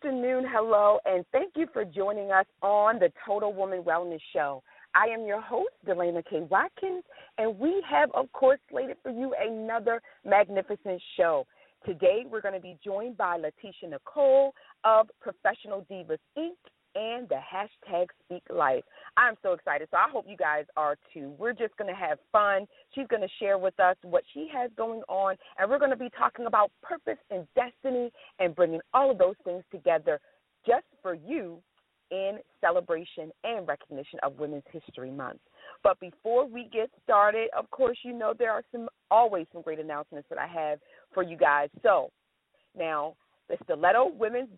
afternoon, hello, and thank you for joining us on the Total Woman Wellness Show. I am your host, Delana K. Watkins, and we have, of course, slated for you another magnificent show. Today, we're going to be joined by Letitia Nicole of Professional Divas, Inc., and the hashtag Speak Life. I'm so excited, so I hope you guys are too. We're just going to have fun. She's going to share with us what she has going on, and we're going to be talking about purpose and destiny and bringing all of those things together just for you in celebration and recognition of Women's History Month. But before we get started, of course, you know there are always some great announcements that I have for you guys. So now the Stiletto Women's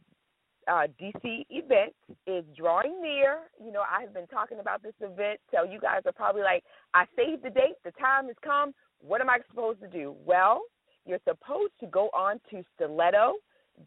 DC event is drawing near. You know, I have been talking about this event, so you guys are probably like, I saved the date, the time has come, what am I supposed to do? Well, you're supposed to go on to Stiletto,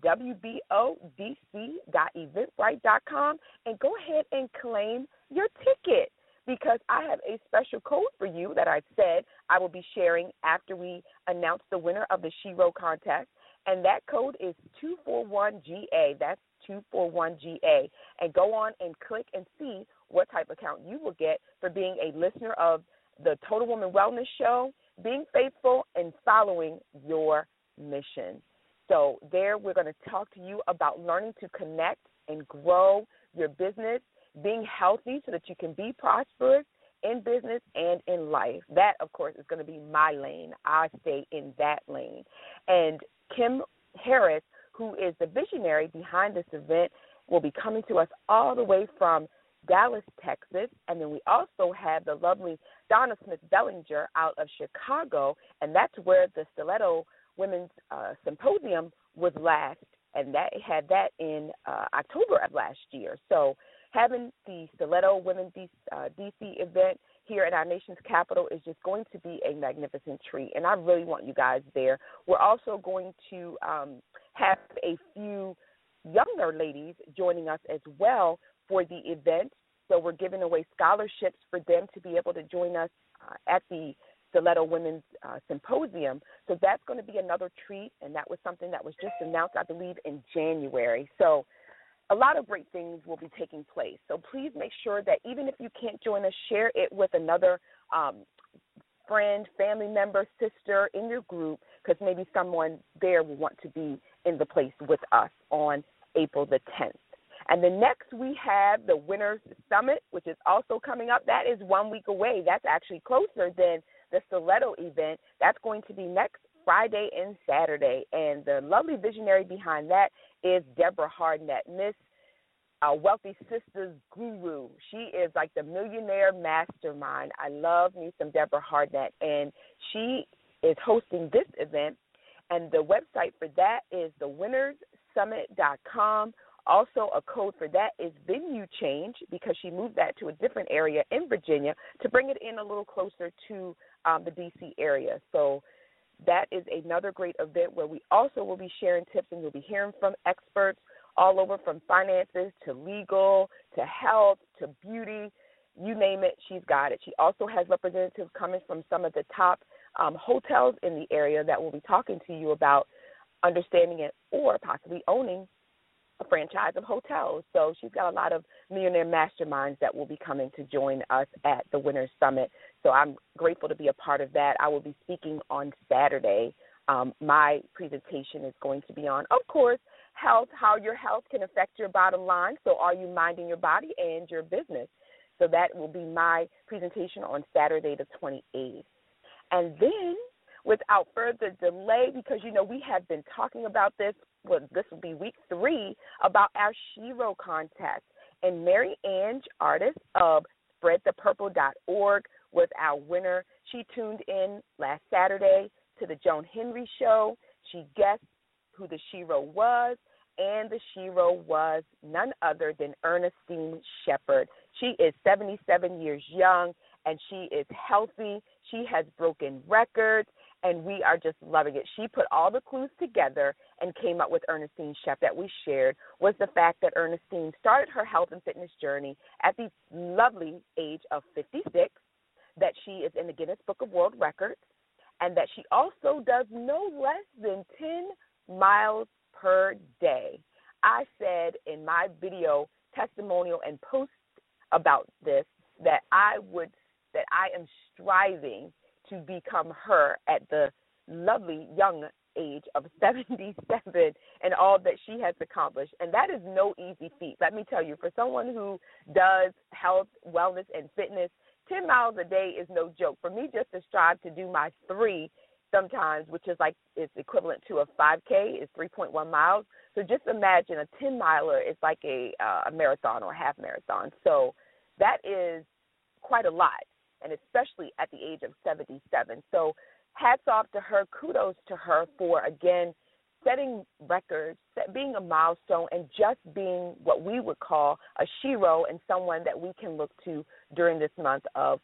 WBODC.eventbrite.com, and go ahead and claim your ticket, because I have a special code for you that I said I will be sharing after we announce the winner of the Shero contest, and that code is 241GA. That's 241GA. And go on and click and see what type of account you will get for being a listener of the Total Woman Wellness Show, being faithful, and following your mission. So there we're going to talk to you about learning to connect and grow your business, being healthy so that you can be prosperous in business and in life. That, of course, is going to be my lane. I stay in that lane. And Kim Harris, who is the visionary behind this event, will be coming to us all the way from Dallas, Texas. And then we also have the lovely Donna Smith Bellinger out of Chicago, and that's where the Stiletto Women's Symposium was last, and that had that in October of last year. So having the Stiletto Women DC event here at our nation's capital is just going to be a magnificent treat, and I really want you guys there. We're also going to have a few younger ladies joining us as well for the event, so we're giving away scholarships for them to be able to join us at the Stiletto Women's Symposium. So that's going to be another treat, and that was something that was just announced, I believe, in January. So a lot of great things will be taking place. So please make sure that even if you can't join us, share it with another friend, family member, sister in your group, because maybe someone there will want to be in the place with us on April the 10th. And then next we have the Winners Summit, which is also coming up. That is 1 week away. That's actually closer than the Stiletto event. That's going to be next Friday and Saturday. And the lovely visionary behind that is Deborah Hardnett, Miss Wealthy Sisters Guru. She is like the millionaire mastermind. I love me some Deborah Hardnett. And she is hosting this event. And the website for that is thewinnerssummit.com. Also, a code for that is venue change, because she moved that to a different area in Virginia to bring it in a little closer to the D.C. area. So that is another great event where we also will be sharing tips, and you'll be hearing from experts all over, from finances to legal to health to beauty. You name it, she's got it. She also has representatives coming from some of the top hotels in the area that will be talking to you about understanding it or possibly owning a franchise of hotels. So she's got a lot of millionaire masterminds that will be coming to join us at the Winners Summit. So I'm grateful to be a part of that. I will be speaking on Saturday. My presentation is going to be on, of course, health, how your health can affect your bottom line. So are you minding your body and your business? So that will be my presentation on Saturday the 28th. And then, without further delay, because, you know, we have been talking about this, well, this will be week 3, about our Shero contest. And Mary Ange, artist of spreadthepurple.org, was our winner. She tuned in last Saturday to the Joan Henry show. She guessed who the Shero was, and the Shero was none other than Ernestine Shepard. She is 77 years young, and she is healthy. She has broken records, and we are just loving it. She put all the clues together and came up with Ernestine Shep that we shared, was the fact that Ernestine started her health and fitness journey at the lovely age of 56, that she is in the Guinness Book of World Records, and that she also does no less than 10 miles per day. I said in my video testimonial and post about this that I am striving to become her at the lovely young age of 77 and all that she has accomplished. And that is no easy feat. Let me tell you, for someone who does health, wellness, and fitness, 10 miles a day is no joke. For me just to strive to do my 3 sometimes, which is like it's equivalent to a 5K, is 3.1 miles. So just imagine a 10-miler is like a marathon or a half marathon. So that is quite a lot, and especially at the age of 77. So hats off to her. Kudos to her for, again, setting records, being a milestone, and just being what we would call a shero and someone that we can look to during this month of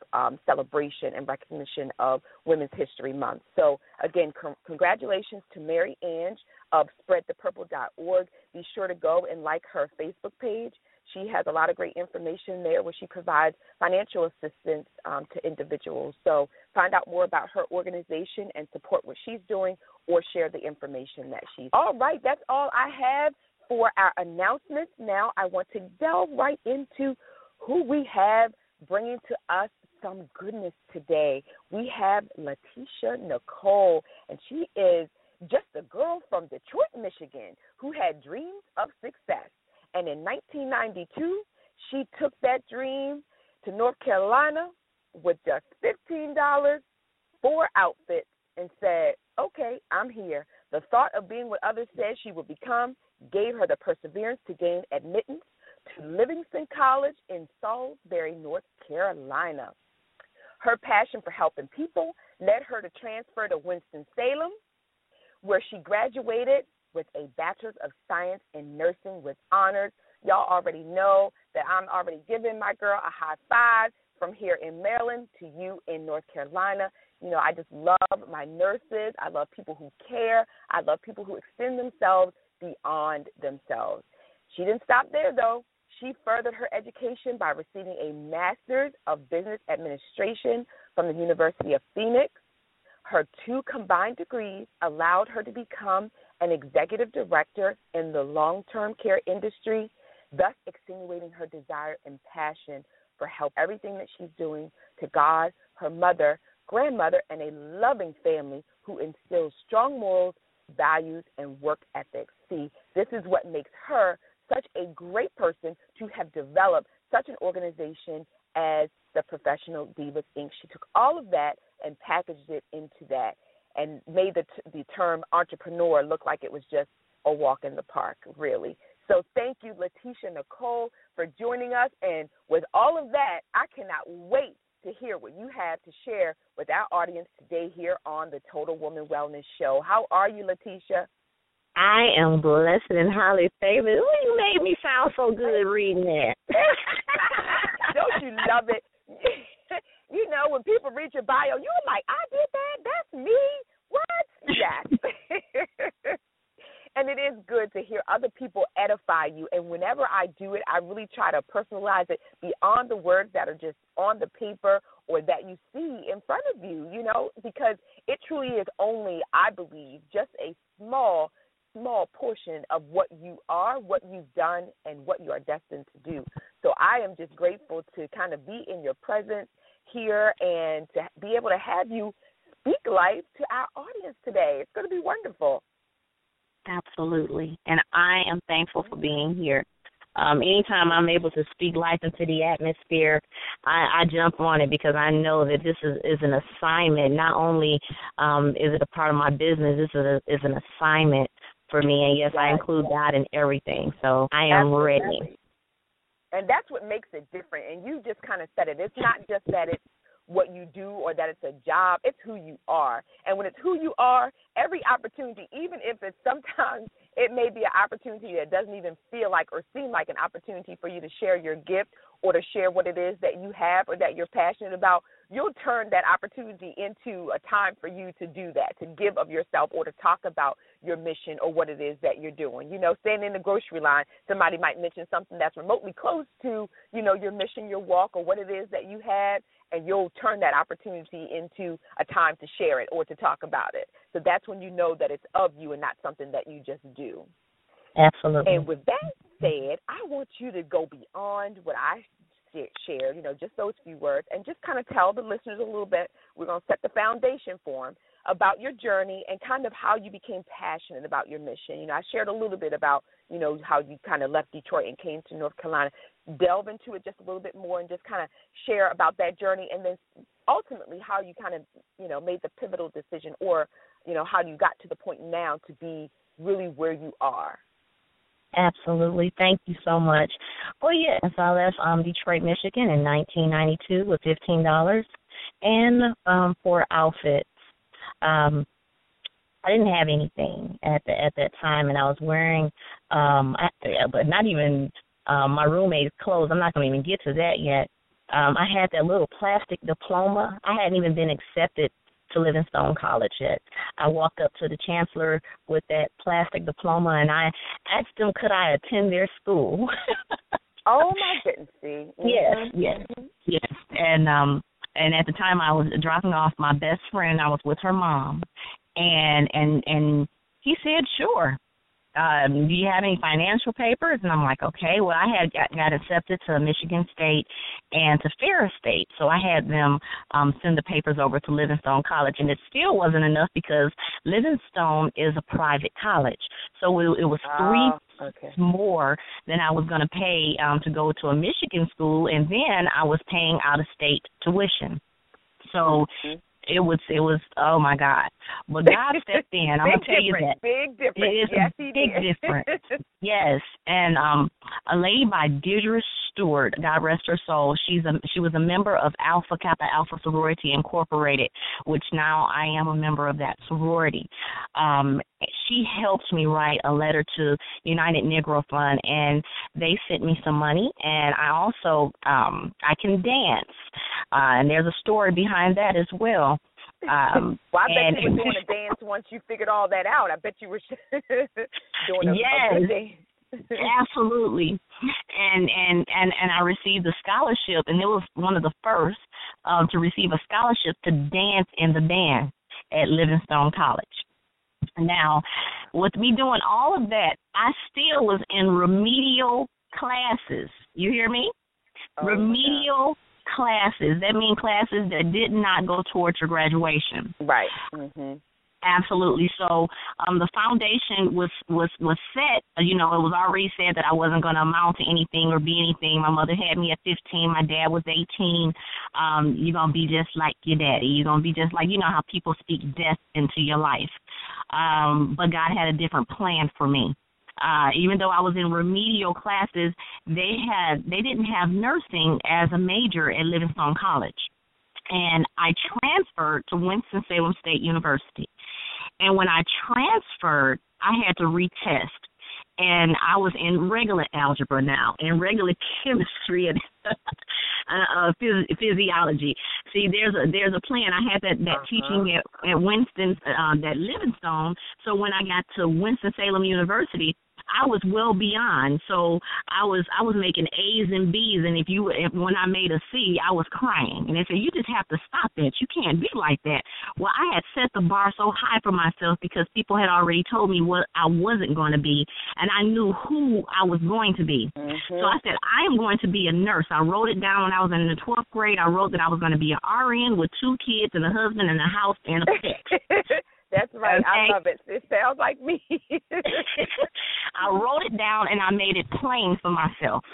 celebration and recognition of Women's History Month. So, again, congratulations to Mary Ange of spreadthepurple.org. Be sure to go and like her Facebook page. She has a lot of great information there where she provides financial assistance to individuals. So find out more about her organization and support what she's doing or share the information that she's. All right, that's all I have for our announcements. Now I want to delve right into who we have bringing to us some goodness today. We have Letitia Nicole, and she is just a girl from Detroit, Michigan, who had dreams of success. And in 1992, she took that dream to North Carolina with just $15, 4 outfits, and said, okay, I'm here. The thought of being what others said she would become gave her the perseverance to gain admittance to Livingston College in Salisbury, North Carolina. Her passion for helping people led her to transfer to Winston-Salem, where she graduated with a Bachelor's of Science in Nursing with honors. Y'all already know that I'm already giving my girl a high five from here in Maryland to you in North Carolina. You know, I just love my nurses. I love people who care. I love people who extend themselves beyond themselves. She didn't stop there, though. She furthered her education by receiving a Master's of Business Administration from the University of Phoenix. Her 2 combined degrees allowed her to become an executive director in the long-term care industry, thus extenuating her desire and passion for help. Everything that she's doing to God, her mother, grandmother, and a loving family who instills strong morals, values, and work ethics. See, this is what makes her such a great person to have developed such an organization as the Professional Divas, Inc. She took all of that and packaged it into that and made the term entrepreneur look like it was just a walk in the park, really. So thank you, Letitia Nicole, for joining us. And with all of that, I cannot wait to hear what you have to share with our audience today here on the Total Woman Wellness Show. How are you, Letitia? I am blessed and highly favored. Ooh, you made me sound so good reading that. Don't you love it? You know, when people read your bio, you're like, I did that? That's me? What? Yes. And it is good to hear other people edify you. And whenever I do it, I really try to personalize it beyond the words that are just on the paper or that you see in front of you, you know, because it truly is only, I believe, just a small portion of what you are, what you've done, and what you are destined to do. So I am just grateful to kind of be in your presence here and to be able to have you speak life to our audience today. It's going to be wonderful. Absolutely. And I am thankful for being here. Anytime I'm able to speak life into the atmosphere, I jump on it because I know that this is an assignment. Not only is it a part of my business, this is an assignment for me. And, yes, I include God in everything. So I am ready. And that's what makes it different. And you just kind of said it. It's not just that it's what you do or that it's a job. It's who you are. And when it's who you are, every opportunity, even if it's sometimes it may be an opportunity that doesn't even feel like or seem like an opportunity for you to share your gift or to share what it is that you have or that you're passionate about, you'll turn that opportunity into a time for you to do that, to give of yourself or to talk about your mission or what it is that you're doing. You know, standing in the grocery line, somebody might mention something that's remotely close to, you know, your mission, your walk, or what it is that you have, and you'll turn that opportunity into a time to share it or to talk about it. So that's when you know that it's of you and not something that you just do. Absolutely. And with that said, I want you to go beyond what I shared, just those few words, and just kind of tell the listeners a little bit. We're going to set the foundation for them about your journey and kind of how you became passionate about your mission. I shared a little bit about, how you kind of left Detroit and came to North Carolina. Delve into it just a little bit more and just kind of share about that journey, and then ultimately how you kind of, made the pivotal decision, or, how you got to the point now to be really where you are. Absolutely. Thank you so much. Well, yes, I left Detroit, Michigan in 1992 with $15 and 4 outfits. I didn't have anything at that time, and I was wearing, but not even my roommate's clothes. I'm not going to even get to that yet. I had that little plastic diploma. I hadn't even been accepted to Livingstone College yet. I walked up to the chancellor with that plastic diploma, and I asked him, could I attend their school? Oh, my goodness. Mm-hmm. Yes. And at the time I was dropping off my best friend. I was with her mom, and he said, sure. Do you have any financial papers? And I'm like, okay. Well, I had got accepted to Michigan State and to Ferris State, so I had them send the papers over to Livingstone College, and it still wasn't enough because Livingstone is a private college, so it was three more than I was going to pay to go to a Michigan school, and then I was paying out-of-state tuition. So it was oh my God. But God stepped in. I'm gonna tell you that. Big difference. It is yes, a big difference. Yes. And a lady by Deirdre Stewart, God rest her soul, she was a member of Alpha Kappa Alpha Sorority Incorporated, which now I am a member of that sorority. She helped me write a letter to United Negro Fund, and they sent me some money, and I also I can dance. And there's a story behind that as well. Well, I bet you were doing a dance once you figured all that out. I bet you were doing a good dance. Absolutely. And I received a scholarship, and it was one of the first to receive a scholarship to dance in the band at Livingstone College. Now, with me doing all of that, I still was in remedial classes. You hear me? Remedial classes. That means classes that did not go towards your graduation. Right. Mm-hmm. Absolutely. So the foundation was set. It was already said that I wasn't going to amount to anything or be anything. My mother had me at 15. My dad was 18. You're going to be just like your daddy. You're going to be just like, how people speak death into your life. But God had a different plan for me. Even though I was in remedial classes, they didn't have nursing as a major at Livingstone College. And I transferred to Winston-Salem State University. And when I transferred, I had to retest. And I was in regular algebra now, and regular chemistry and physiology. See, there's a plan. I had that teaching at Winston, that Livingstone. So when I got to Winston-Salem University, I was well beyond. So I was making A's and B's, and when I made a C, I was crying. And they said, you just have to stop that. You can't be like that. Well, I had set the bar so high for myself because people had already told me what I wasn't going to be, and I knew who I was going to be. Mm-hmm. So I said, I am going to be a nurse. I wrote it down when I was in the 12th grade. I wrote that I was going to be an RN with 2 kids and a husband and a house and a pet. That's right. Okay. I love it. It sounds like me. I wrote it down and I made it plain for myself.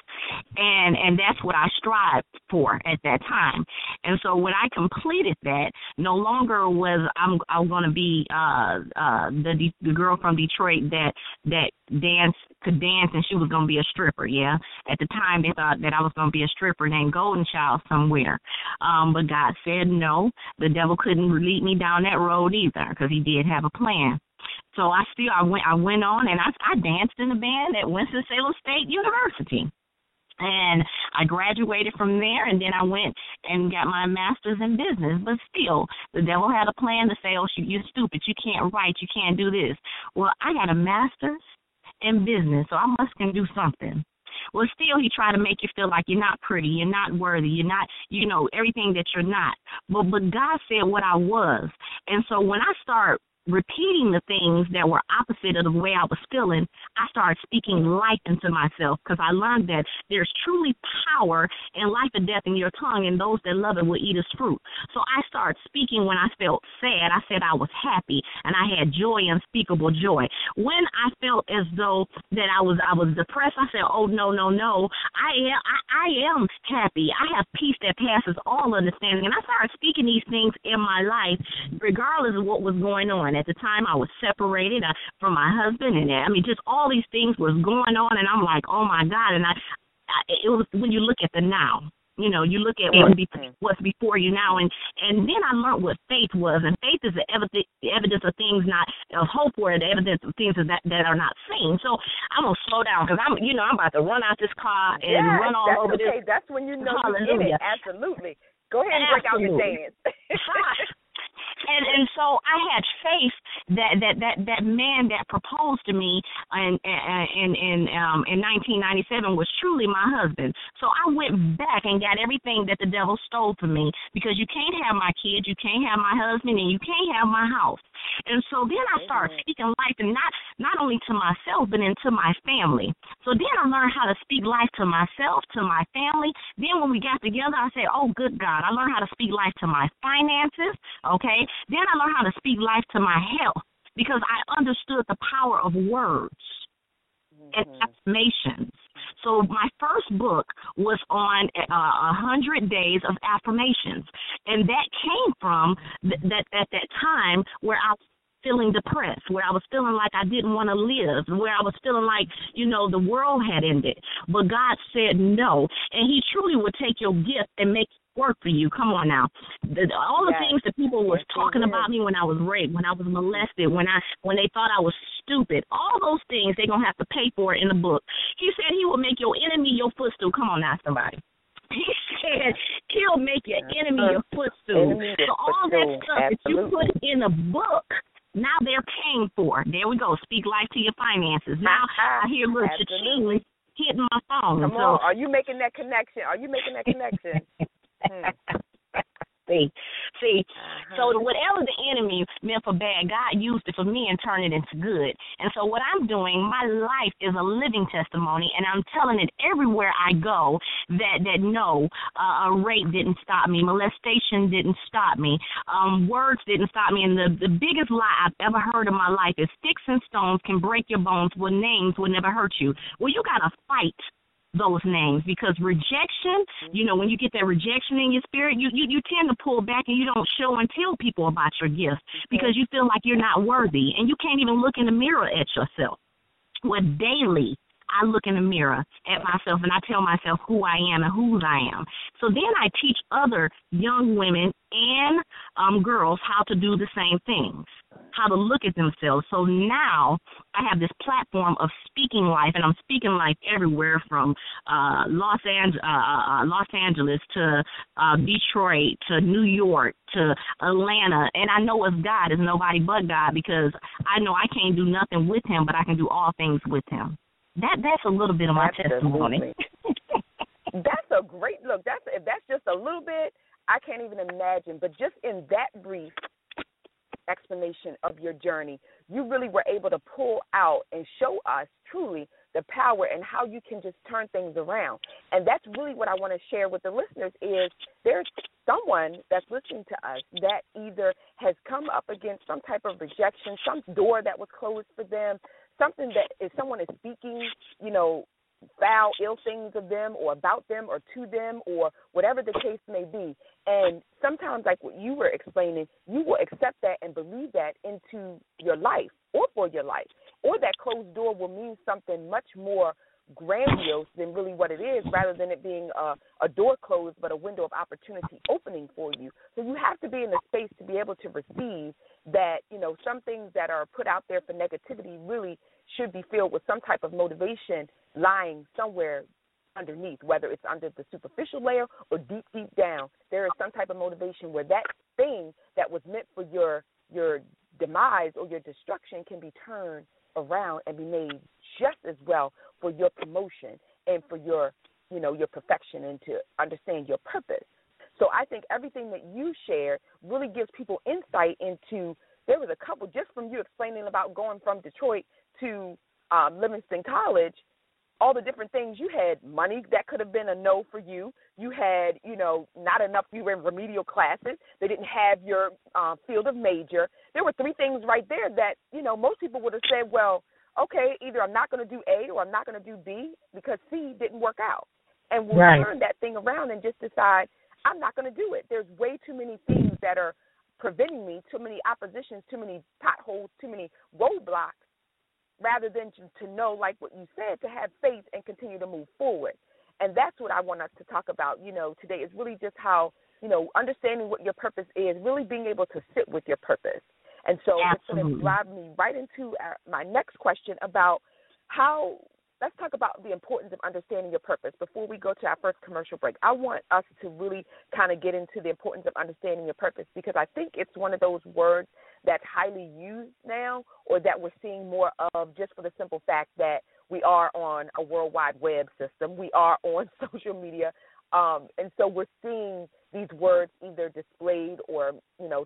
And that's what I strived for at that time. And so when I completed that, no longer was I'm going to be the girl from Detroit that could dance and she was going to be a stripper, yeah? At the time, they thought that I was going to be a stripper named Golden Child somewhere. But God said no. The devil couldn't lead me down that road either because he did have a plan. So I went on and I danced in the band at Winston-Salem State University. And I graduated from there, and then I went and got my master's in business. But still, the devil had a plan to say, oh, you're stupid. You can't write. You can't do this. Well, I got a master's in business, so I must can do something. Well, still, he tried to make you feel like you're not pretty, you're not worthy, you're not, everything that you're not. But God said what I was. And so when I start repeating the things that were opposite of the way I was feeling, I started speaking life into myself because I learned that there's truly power in life and death in your tongue, and those that love it will eat its fruit. So I started speaking when I felt sad. I said I was happy, and I had joy, unspeakable joy. When I felt as though that I was depressed, I said, oh, no, no, no. I am happy. I have peace that passes all understanding. And I started speaking these things in my life, regardless of what was going on. At the time, I was separated from my husband, and I mean, just all these things was going on, and I'm like, oh my God! And it was when you look at the now, you know, you look at what's before you now, and then I learned what faith was, and faith is the evidence of things not of hope, or the evidence of things that are not seen. So I'm gonna slow down because I'm about to run out this car and run all over this. That's when you know you're in it. Absolutely. Go ahead and break out your dance. And so I had faith that man that proposed to me in 1997 was truly my husband. So I went back and got everything that the devil stole from me, because you can't have my kids, you can't have my husband, and you can't have my house. And so then I started speaking life, and not only to myself, but into my family. So then I learned how to speak life to myself, to my family. Then when we got together, I said, oh, good God, I learned how to speak life to my finances, okay? Then I learned how to speak life to my health, because I understood the power of words and affirmations. So my first book was on 100 days of affirmations, and that came from that time where I was feeling depressed, where I was feeling like I didn't want to live, where I was feeling like, you know, the world had ended. But God said no, and he truly would take your gift and make it work for you. Come on now. All the things that people was talking about me when I was raped, when I was molested, when they thought I was stupid, all those things they're going to have to pay for in the book. He said he will make your enemy your footstool. Come on now, somebody. He said he'll make your enemy your footstool. So all that stuff that you put in a book, now they're paying for. There we go. Speak life to your finances. Now I hear little cha-ching hitting my phone. Come on. Are you making that connection? See, so whatever the enemy meant for bad, God used it for me and turned it into good. And so what I'm doing, my life is a living testimony, and I'm telling it everywhere I go that no, rape didn't stop me, molestation didn't stop me, words didn't stop me. And the biggest lie I've ever heard in my life is sticks and stones can break your bones, but names will never hurt you. Well, you got to fight those names, because rejection, you know, when you get that rejection in your spirit, you tend to pull back and you don't show and tell people about your gifts because you feel like you're not worthy, and you can't even look in the mirror at yourself. Well, daily I look in the mirror at myself and I tell myself who I am and whose I am. So then I teach other young women and girls how to do the same things, how to look at themselves. So now I have this platform of speaking life, and I'm speaking life everywhere from Los Angeles to Detroit to New York to Atlanta. And I know it's God, it's nobody but God, because I know I can't do nothing with him, but I can do all things with him. That's a little bit of my testimony. That's a great look. If that's just a little bit, I can't even imagine. But just in that brief explanation of your journey, you really were able to pull out and show us truly the power and how you can just turn things around. And that's really what I want to share with the listeners is there's someone that's listening to us that either has come up against some type of rejection, some door that was closed for them, something that if someone is speaking, you know, foul, ill things of them or about them or to them or whatever the case may be. And sometimes, like what you were explaining, you will accept that and believe that into your life or for your life. Or that closed door will mean something much more grandiose than really what it is, rather than it being a door closed but a window of opportunity opening for you. So you have to be in the space to be able to receive that, you know, some things that are put out there for negativity really should be filled with some type of motivation lying somewhere underneath, whether it's under the superficial layer or deep, deep down. There is some type of motivation where that thing that was meant for your demise or your destruction can be turned around and be made just as well for your promotion and for your, you know, your perfection and to understand your purpose. So I think everything that you share really gives people insight into there was a couple, just from you explaining about going from Detroit to Livingston College, all the different things. You had money that could have been a no for you. You had, not enough. You were in remedial classes. They didn't have your field of major. There were three things right there that, most people would have said, well, okay, either I'm not going to do A or I'm not going to do B because C didn't work out. And we'll turn that thing around and just decide I'm not going to do it. There's way too many things that are preventing me, too many oppositions, too many potholes, too many roadblocks, rather than to know, like what you said, to have faith and continue to move forward. And that's what I want us to talk about, today is really just how, understanding what your purpose is, really being able to sit with your purpose. And so it's going to drive me right into my next question about how, let's talk about the importance of understanding your purpose. Before we go to our first commercial break, I want us to really kind of get into the importance of understanding your purpose, because I think it's one of those words that's highly used now, or that we're seeing more of, just for the simple fact that we are on a World Wide Web system. We are on social media. And so we're seeing these words either displayed or,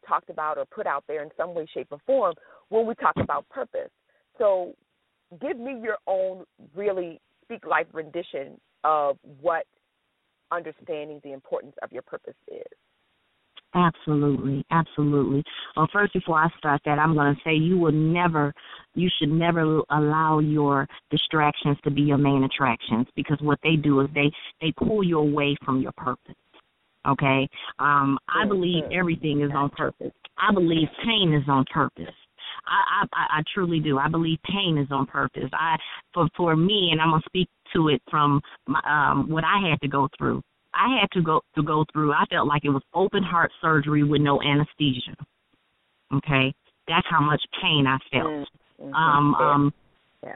talked about or put out there in some way, shape, or form when we talk about purpose. So give me your own really speak life rendition of what understanding the importance of your purpose is. Absolutely, absolutely. Well, first, before I start that, I'm going to say you should never allow your distractions to be your main attractions, because what they do is they pull you away from your purpose. Okay? I believe everything is on purpose. I believe pain is on purpose. I truly do. I believe pain is on purpose. For me, and I'm going to speak to it from what I had to go through. I had to go through, I felt like it was open heart surgery with no anesthesia. Okay? That's how much pain I felt.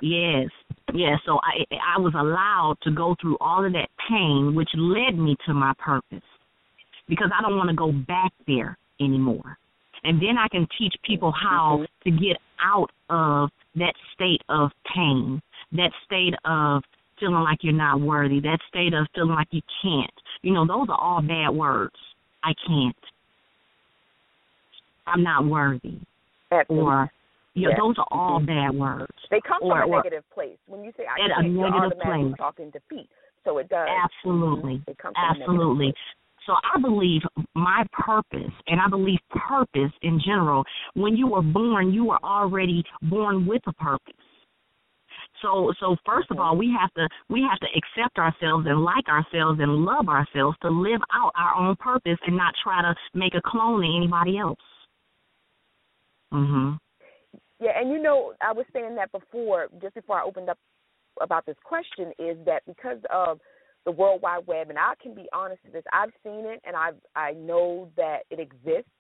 Yes. So I was allowed to go through all of that pain, which led me to my purpose, because I don't want to go back there anymore. And then I can teach people how to get out of that state of pain, that state of feeling like you're not worthy, that state of feeling like you can't. Those are all bad words. I can't. I'm not worthy. Absolutely. Or, those are all bad words. They come from a negative place. When you say I can't, you're automatically talking defeat. So it does. Absolutely. It comes from absolutely. So I believe my purpose, and I believe purpose in general, when you were born, you were already born with a purpose. So first of all, we have to accept ourselves and like ourselves and love ourselves to live out our own purpose and not try to make a clone of anybody else. Yeah, and I was saying that before, just before I opened up about this question, is that because of the World Wide Web, and I can be honest with this, I've seen it, and I know that it exists,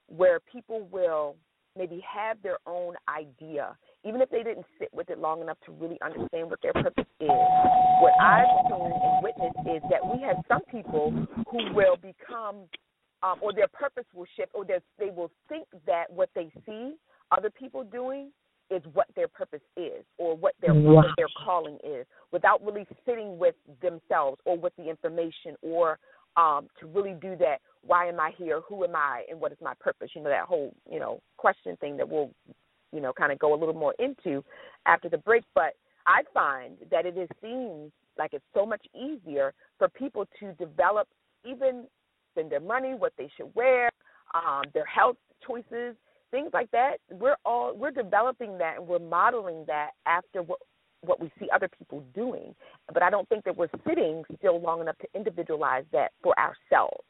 where people will maybe have their own idea, even if they didn't sit with it long enough to really understand what their purpose is. What I've seen and witnessed is that we have some people who will become, or their purpose will shift, or they will think that what they see other people doing is what their purpose is, or what their calling is, without really sitting with themselves or with the information, or to really do that. Why am I here? Who am I? And what is my purpose? That whole, question thing that we'll, kind of go a little more into after the break. But I find that it seems like it's so much easier for people to develop, even spend their money, what they should wear, their health choices, things like that. We're developing that, and we're modeling that after what we see other people doing. But I don't think that we're sitting still long enough to individualize that for ourselves.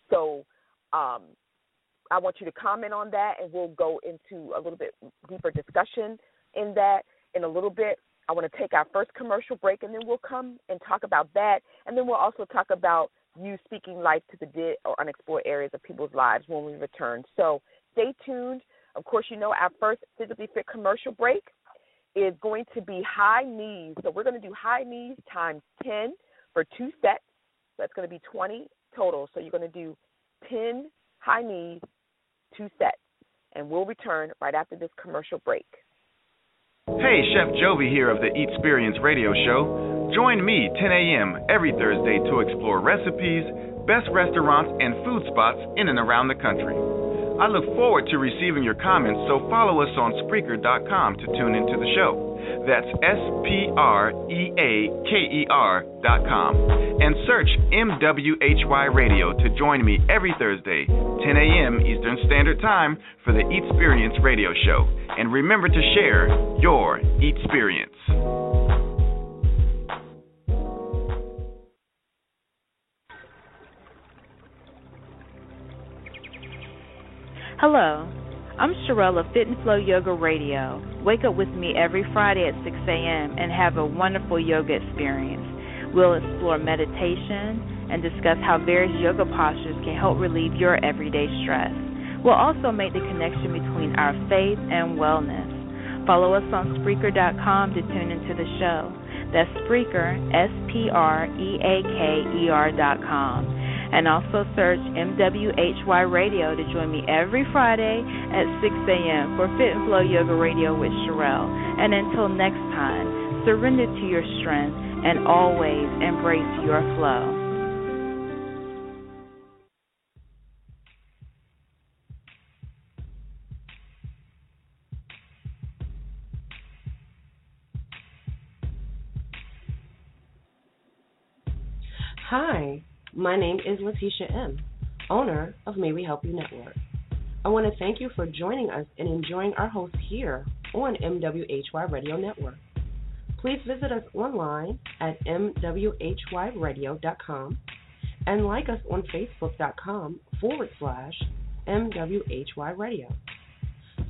So I want you to comment on that, and we'll go into a little bit deeper discussion in that in a little bit. I want to take our first commercial break, and then we'll come and talk about that. And then we'll also talk about you speaking life to the dead or unexplored areas of people's lives when we return. So stay tuned. Of course, our first Physically Fit commercial break is going to be high knees. So we're going to do high knees times 10 for 2 sets. So that's going to be 20 total. So you're going to do 10 high knees, 2 sets. And we'll return right after this commercial break. Hey, Chef Jovi here of the Eatsperience Radio Show. Join me 10 a.m. every Thursday to explore recipes, best restaurants, and food spots in and around the country. I look forward to receiving your comments, so follow us on Spreaker.com to tune into the show. That's SPREAKER.com. And search MWHY Radio to join me every Thursday, 10 a.m. Eastern Standard Time, for the Experience Radio Show. And remember to share your experience. Hello, I'm Sherelle of Fit and Flow Yoga Radio. Wake up with me every Friday at 6 a.m. and have a wonderful yoga experience. We'll explore meditation and discuss how various yoga postures can help relieve your everyday stress. We'll also make the connection between our faith and wellness. Follow us on Spreaker.com to tune into the show. That's Spreaker, SPREAKER.com. And also search MWHY Radio to join me every Friday at 6 a.m. for Fit and Flow Yoga Radio with Sherelle. And until next time, surrender to your strength and always embrace your flow. Hi, my name is Letitia M., owner of May We Help You Network. I want to thank you for joining us and enjoying our hosts here on MWHY Radio Network. Please visit us online at mwhyradio.com and like us on facebook.com/MWHY Radio.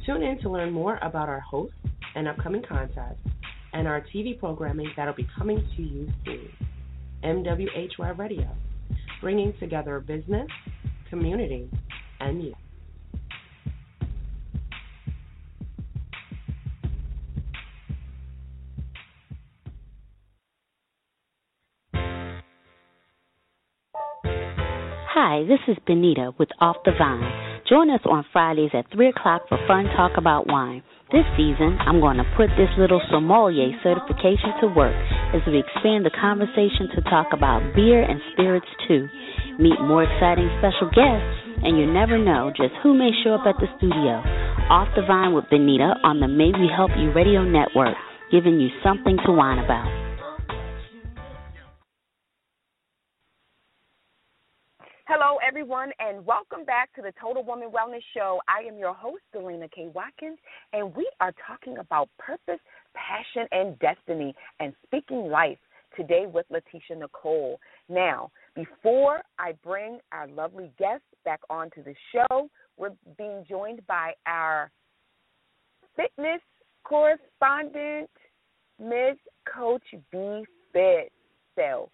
Tune in to learn more about our hosts and upcoming contests and our TV programming that will be coming to you soon. MWHY Radio, bringing together business, community, and you. Hi, this is Benita with Off the Vine. Join us on Fridays at 3 o'clock for Fun Talk About Wine. This season, I'm going to put this little sommelier certification to work as we expand the conversation to talk about beer and spirits too. Meet more exciting special guests, and you never know just who may show up at the studio. Off the Vine with Benita on the May We Help You Radio Network, giving you something to whine about. Hello, everyone, and welcome back to the Total Woman Wellness Show. I am your host, Delina K. Watkins, and we are talking about purpose, passion, and destiny, and speaking life today with Letitia Nicole. Now, before I bring our lovely guests back onto the show, we're being joined by our fitness correspondent, Ms. Coach B. Fit. So,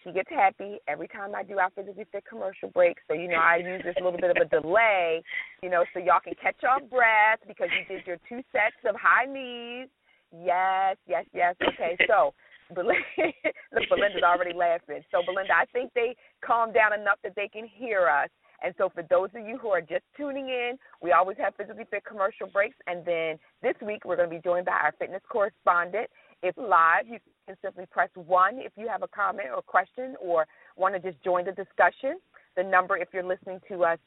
she gets happy every time I do our Physically Fit commercial break. So, I use this little bit of a delay, so y'all can catch your breath because you did your 2 sets of high knees. Yes. Okay, so Belinda's already laughing. So, Belinda, I think they calmed down enough that they can hear us. And so for those of you who are just tuning in, we always have Physically Fit commercial breaks. And then this week we're going to be joined by our fitness correspondent. If live, you can simply press 1 if you have a comment or question or want to just join the discussion. The number, if you're listening to us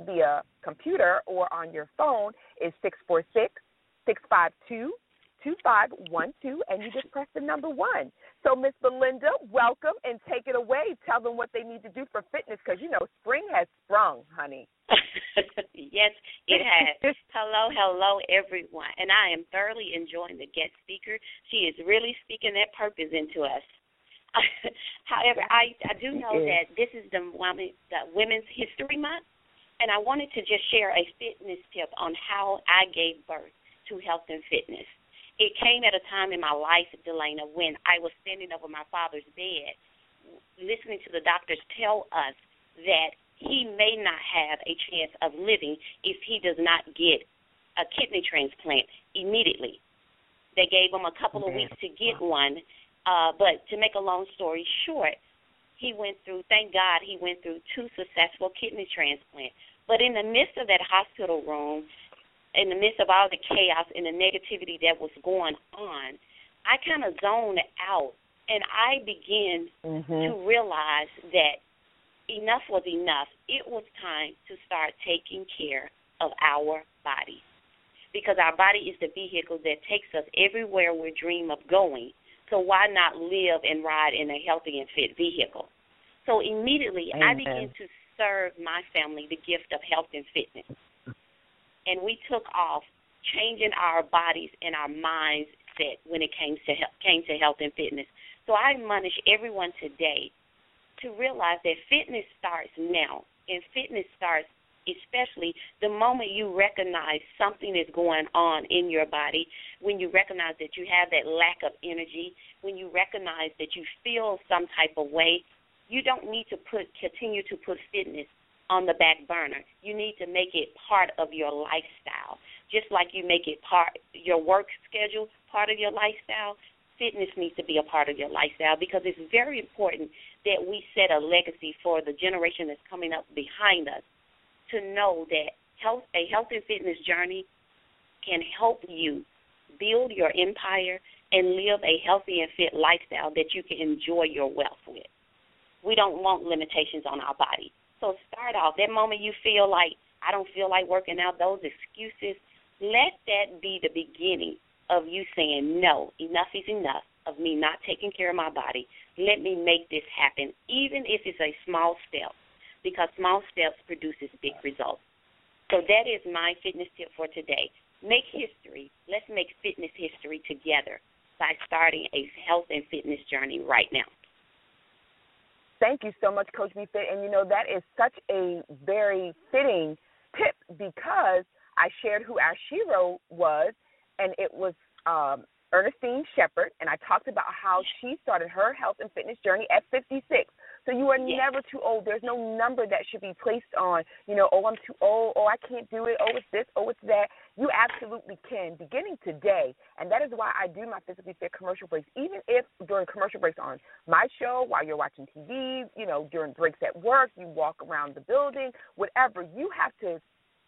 via computer or on your phone, is 646-652-2512, and you just press the number 1. So, Miss Belinda, welcome, and take it away. Tell them what they need to do for fitness because, spring has sprung, honey. Yes, it has. Hello, everyone. And I am thoroughly enjoying the guest speaker. She is really speaking that purpose into us. However, I do know that this is the Women's History Month, and I wanted to just share a fitness tip on how I gave birth to health and fitness. It came at a time in my life, Delana, when I was standing over my father's bed, listening to the doctors tell us that he may not have a chance of living if he does not get a kidney transplant immediately. They gave him a couple of weeks to get one, but to make a long story short, thank God, he went through 2 successful kidney transplants. But in the midst of that hospital room, in the midst of all the chaos and the negativity that was going on, I kind of zoned out, and I began to realize that enough was enough. It was time to start taking care of our body, because our body is the vehicle that takes us everywhere we dream of going. So why not live and ride in a healthy and fit vehicle? So immediately I began to serve my family the gift of health and fitness. And we took off changing our bodies and our mindset when it came to health and fitness. So I admonish everyone today to realize that fitness starts now, and fitness starts especially the moment you recognize something is going on in your body, when you recognize that you have that lack of energy, when you recognize that you feel some type of way. You don't need to continue to put fitness on the back burner. You need to make it part of your lifestyle. Just like you make it your work schedule part of your lifestyle, fitness needs to be a part of your lifestyle, because it's very important that we set a legacy for the generation that's coming up behind us, to know that a health and fitness journey can help you build your empire and live a healthy and fit lifestyle that you can enjoy your wealth with. We don't want limitations on our body. So start off, that moment you feel like, I don't feel like working out, those excuses, let that be the beginning of you saying, no, enough is enough of me not taking care of my body. Let me make this happen, even if it's a small step, because small steps produces big results. So that is my fitness tip for today. Make history. Let's make fitness history together by starting a health and fitness journey right now. Thank you so much, Coach B. Fit. And, that is such a very fitting tip, because I shared who our shero was, and it was Ernestine Shepard, and I talked about how she started her health and fitness journey at 56. So you are never too old. There's no number that should be placed on, oh, I'm too old, oh, I can't do it, oh, it's this, oh, it's that. You absolutely can, beginning today. And that is why I do my Physically Fit commercial breaks, even if during commercial breaks on my show, while you're watching TV, during breaks at work, you walk around the building, whatever. You have to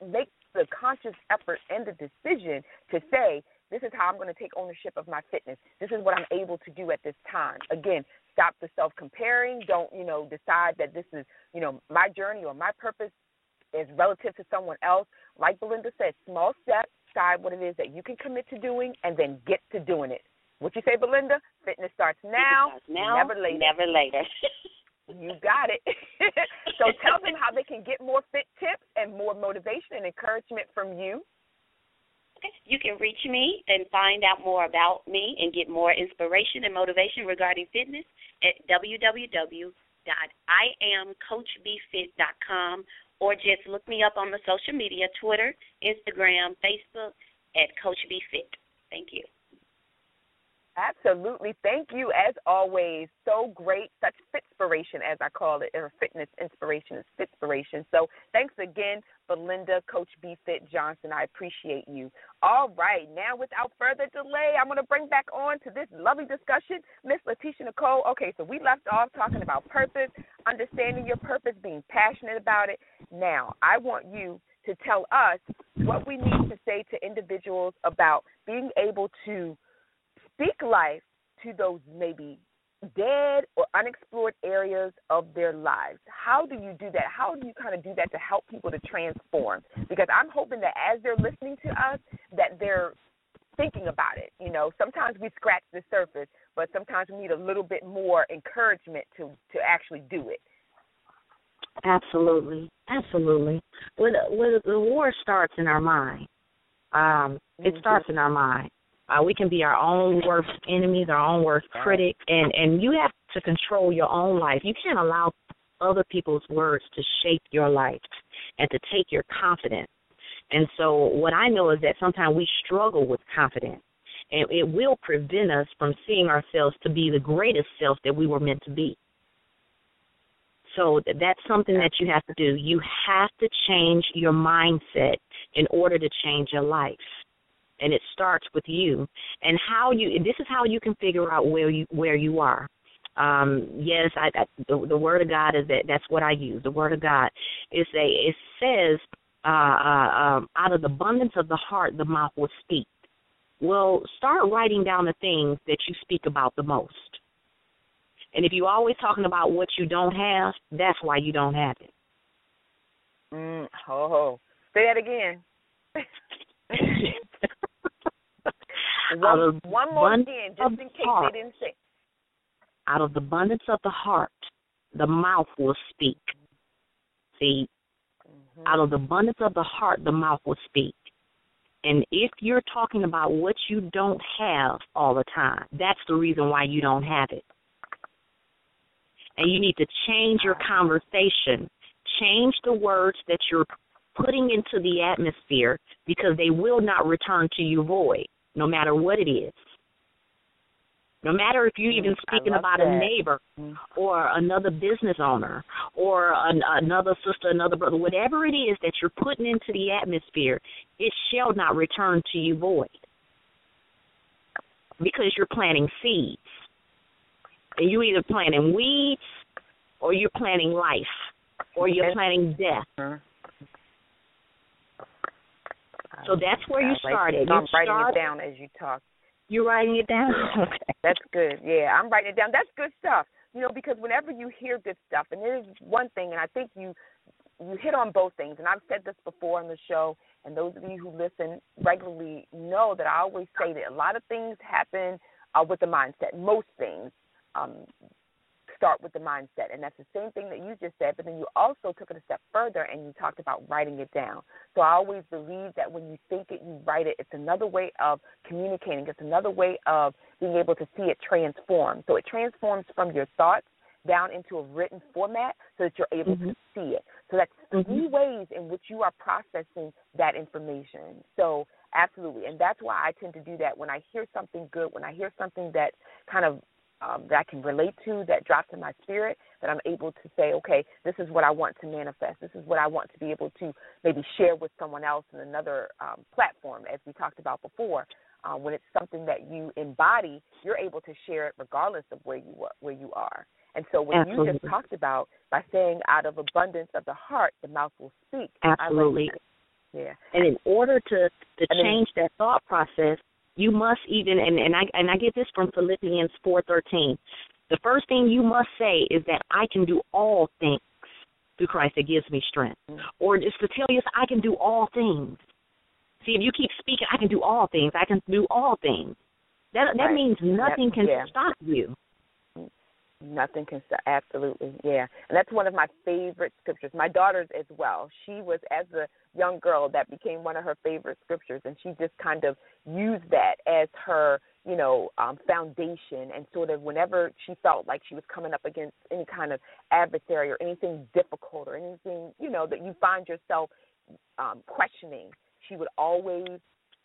make the conscious effort and the decision to say, this is how I'm going to take ownership of my fitness. This is what I'm able to do at this time. Again, stop the self-comparing. Don't, decide that this is, my journey or my purpose is relative to someone else. Like Belinda said, small steps, decide what it is that you can commit to doing, and then get to doing it. What you say, Belinda? Fitness starts now, never later. Never later. You got it. So tell them how they can get more fit tips and more motivation and encouragement from you. You can reach me and find out more about me and get more inspiration and motivation regarding fitness at www.iamcoachbfit.com, or just look me up on the social media, Twitter, Instagram, Facebook, at Coach B Fit. Thank you. Absolutely. Thank you, as always. So great. Such fitspiration, as I call it, or fitness inspiration is fitspiration. So thanks again, Belinda, Coach B Fit Johnson. I appreciate you. All right. Now, without further delay, I'm going to bring back on to this lovely discussion Miss Letitia Nicole. Okay, so we left off talking about purpose, understanding your purpose, being passionate about it. Now, I want you to tell us what we need to say to individuals about being able to speak life to those maybe dead or unexplored areas of their lives. How do you do that? How do you kind of do that to help people to transform? Because I'm hoping that as they're listening to us, that they're thinking about it. Sometimes we scratch the surface, but sometimes we need a little bit more encouragement to actually do it. Absolutely. When the war starts in our mind, it starts in our mind. We can be our own worst enemies, our own worst critic, and you have to control your own life. You can't allow other people's words to shape your life and to take your confidence. And so what I know is that sometimes we struggle with confidence, and it will prevent us from seeing ourselves to be the greatest self that we were meant to be. So that's something that you have to do. You have to change your mindset in order to change your life. And it starts with you. And this is how you can figure out where you are. Yes, the Word of God that's what I use. The Word of God it says out of the abundance of the heart the mouth will speak. Well, start writing down the things that you speak about the most. And if you're always talking about what you don't have, that's why you don't have it. Say that again. one more again, just in case they didn't say. Out of the abundance of the heart, the mouth will speak. See, out of the abundance of the heart, the mouth will speak. And if you're talking about what you don't have all the time, that's the reason why you don't have it. And you need to change your conversation. Change the words that you're putting into the atmosphere, because they will not return to you void, no matter what it is. No matter if you're even speaking about a neighbor or another business owner or another sister, another brother, whatever it is that you're putting into the atmosphere, it shall not return to you void, because you're planting seeds. And you're either planting weeds or you're planting life or you're planting death. So that's where you started. I'm writing it down as you talk. You're writing it down? Okay. That's good. Yeah, I'm writing it down. That's good stuff. Because whenever you hear good stuff, and there's one thing, and I think you hit on both things, and I've said this before on the show, and those of you who listen regularly know that I always say that a lot of things happen with the mindset. Most things start with the mindset, and that's the same thing that you just said, but then you also took it a step further and you talked about writing it down. So I always believe that when you think it, you write it. It's another way of communicating. It's another way of being able to see it transform. So it transforms from your thoughts down into a written format so that you're able to see it. So that's three ways in which you are processing that information. So absolutely, and that's why I tend to do that when I hear something good, when I hear something that kind of that I can relate to, that drops in my spirit, that I'm able to say, okay, this is what I want to manifest. This is what I want to be able to maybe share with someone else in another platform, as we talked about before. When it's something that you embody, you're able to share it regardless of where you are. And so when you just talked about, by saying out of abundance of the heart, the mouth will speak. Absolutely. Yeah. And in order to change that thought process, you must even, and I get this from Philippians 4:13. The first thing you must say is that I can do all things through Christ that gives me strength. Or just to tell you, I can do all things. See, if you keep speaking, I can do all things, I can do all things. That means nothing can stop you. Nothing can stop. Absolutely, yeah. And that's one of my favorite scriptures. My daughter's as well. She was, as a young girl, that became one of her favorite scriptures, and she just kind of used that as her, foundation. And sort of whenever she felt like she was coming up against any kind of adversary or anything difficult or anything, that you find yourself questioning, she would always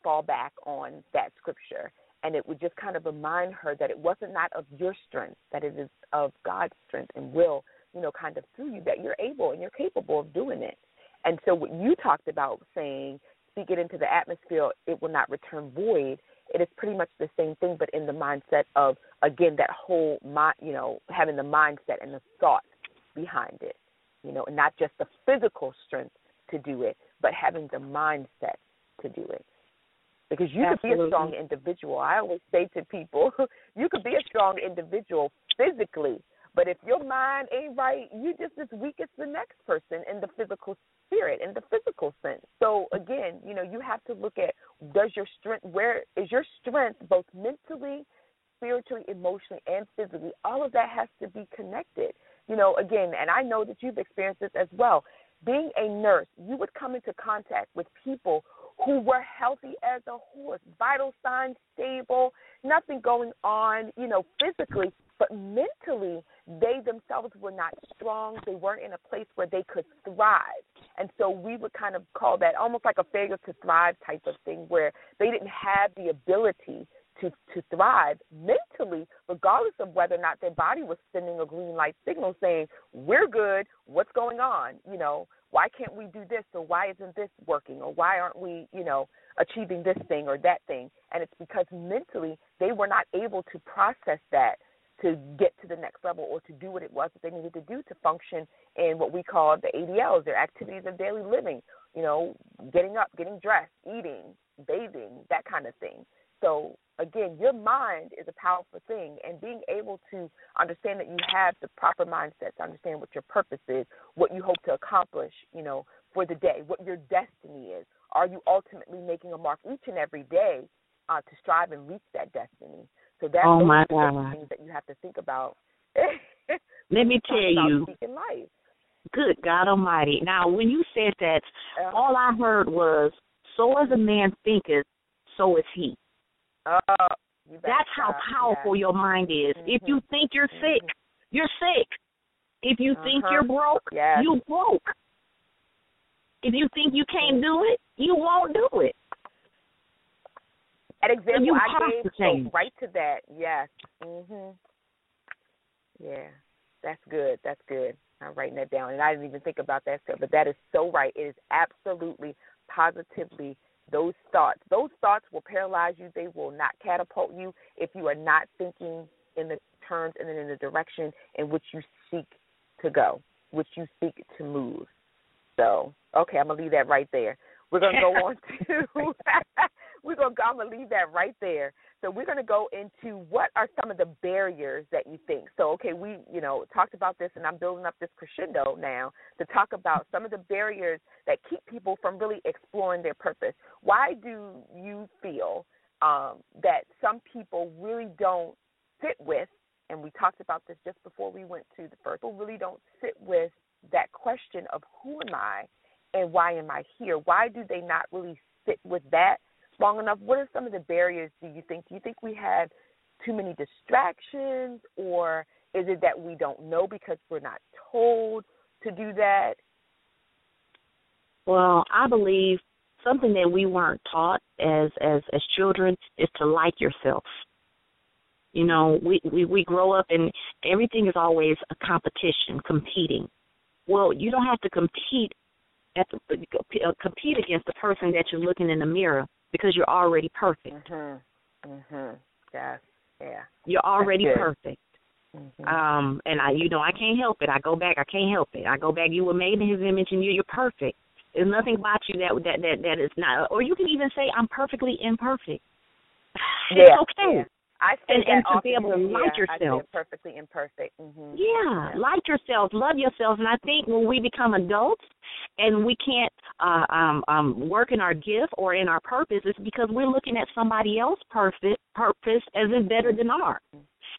fall back on that scripture. And it would just kind of remind her that it wasn't not of your strength, that it is of God's strength and will, kind of through you, that you're able and you're capable of doing it. And so what you talked about saying, speak it into the atmosphere, it will not return void, it is pretty much the same thing, but in the mindset of, again, that whole, having the mindset and the thought behind it, and not just the physical strength to do it, but having the mindset to do it. Because you could be a strong individual. I always say to people, you could be a strong individual physically, but if your mind ain't right, you're just as weak as the next person in the physical spirit, in the physical sense. So, again, you have to look at, where is your strength both mentally, spiritually, emotionally, and physically? All of that has to be connected. Again, and I know that you've experienced this as well. Being a nurse, you would come into contact with people who were healthy as a horse, vital signs stable, nothing going on, physically, but mentally they themselves were not strong. They weren't in a place where they could thrive. And so we would kind of call that almost like a failure to thrive type of thing, where they didn't have the ability to thrive mentally, regardless of whether or not their body was sending a green light signal saying, we're good, what's going on, why can't we do this, or why isn't this working, or why aren't we, achieving this thing or that thing? And it's because mentally they were not able to process that to get to the next level or to do what it was that they needed to do to function in what we call the ADLs, their activities of daily living, getting up, getting dressed, eating, bathing, that kind of thing. So, again, your mind is a powerful thing, and being able to understand that you have the proper mindset to understand what your purpose is, what you hope to accomplish, for the day, what your destiny is. Are you ultimately making a mark each and every day to strive and reach that destiny? So that's those are things that you have to think about. Let me tell you, speaking life. Good God Almighty. Now, when you said that, all I heard was, so as a man thinketh, so is he. That's how powerful your mind is. Mm-hmm. If you think you're sick, you're sick. If you think you're broke, you broke. If you think you can't do it, you won't do it. That example I gave goes right to that. Yes. Yeah, that's good. That's good. I'm writing that down, and I didn't even think about that stuff, but that is so right. It is absolutely, positively those thoughts. Those thoughts will paralyze you. They will not catapult you if you are not thinking in the terms and in the direction in which you seek to go, which you seek to move. So, okay, I'm going to leave that right there. We're going to go on to I'm going to leave that right there. So we're going to go into what are some of the barriers that you think. So, okay, we, talked about this, and I'm building up this crescendo now to talk about some of the barriers that keep people from really exploring their purpose. Why do you feel that some people really don't sit with, and we talked about this just before we went to the first, people really don't sit with that question of who am I and why am I here? Why do they not really sit with that long enough? What are some of the barriers, do you think? Do you think we have too many distractions, or is it that we don't know because we're not told to do that? Well, I believe something that we weren't taught as children is to like yourself. We grow up and everything is always a competition, competing. Well, you don't have to compete against the person that you're looking in the mirror, because you're already perfect. Yes. Yeah. You're already perfect. And I can't help it. I go back. I can't help it. I go back. You were made in His image, and you're perfect. There's nothing about you that is not. Or you can even say, I'm perfectly imperfect. It's okay. Yeah. I say and to be able to like yourself. I say perfectly imperfect. Yeah, like yourself, love yourself. And I think when we become adults and we can't work in our gift or in our purpose, it's because we're looking at somebody else's purpose as if better than ours.